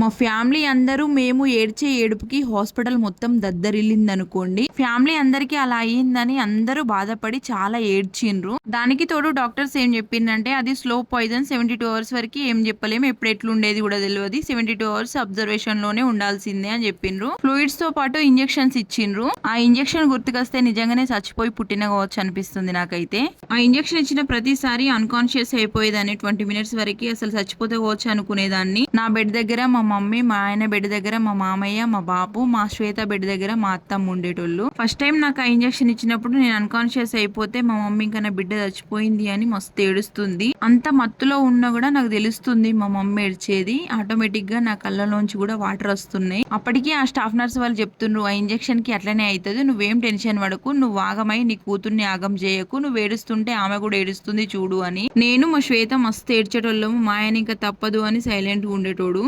మా ఫ్యామిలీ అందరూ మేము ఏడ్చే ఏడుపుకి హాస్పిటల్ మొత్తం దద్దరిల్లింది అనుకోండి. ఫ్యామిలీ అందరికి అలా అయ్యిందని అందరూ బాధపడి చాలా ఏడ్చిండ్రు. దానికి తోడు డాక్టర్స్ ఏం చెప్పిందంటే అది స్లో పాయిజన్, 72 అవర్స్ వరకు ఏం చెప్పలేము, ఎప్పుడు ఎట్లుండేది కూడా తెలియదు, 72 అవర్స్ అబ్జర్వేషన్ లోనే ఉండాల్సిందే అని చెప్పిండ్రు. ఫ్లూయిడ్స్ తో పాటు ఇంజెక్షన్స్ ఇచ్చిండ్రు. ఆ ఇంజెక్షన్ గుర్తుకొస్తే నిజంగానే చచ్చిపోయి పుట్టిన కావచ్చు అనిపిస్తుంది నాకైతే. ఆ ఇంజెక్షన్ ఇచ్చిన ప్రతిసారి అన్కాన్షియస్ అయిపోయేదాన్ని. 20 మినిట్స్ వరకు అసలు చచ్చిపోతే కావచ్చు అనుకునేదాన్ని. నా బెడ్ దగ్గర మా మమ్మీ, మా ఆయన బెడ్ దగ్గర మా మామయ్య, మా బాబు, మా శ్వేత బెడ్ దగ్గర మా అత్తమ్మ ఉండేటోళ్ళు. ఫస్ట్ టైం నాకు ఆ ఇంజెక్షన్ ఇచ్చినప్పుడు నేను అన్కాన్షియస్ అయిపోతే మా మమ్మీ ఇంకా నా బిడ్డ చచ్చిపోయింది అని మస్తు ఏడుస్తుంది. అంత మత్తులో ఉన్నా కూడా నాకు తెలుస్తుంది మా మమ్మీ ఏడ్చేది. ఆటోమేటిక్ గా నా కళ్ళలోంచి కూడా వాటర్ వస్తున్నాయి. అప్పటికి ఆ స్టాఫ్ నర్స్ వాళ్ళు చెప్తుండ్రు, ఆ ఇంజెక్షన్ కి అట్లనే అవుతుంది, నువ్వేం టెన్షన్ పడకు, నువ్వు ఆగమై నీ కూతుర్ని ఆగం చేయకు, నువ్వు ఏడుస్తుంటే ఆమె కూడా ఏడుస్తుంది చూడు అని. నేను మా శ్వేత మస్తు ఏడ్చేటోళ్ళము. మా ఆయన ఇంకా తప్పదు అని సైలెంట్ గా ఉండేటోడు.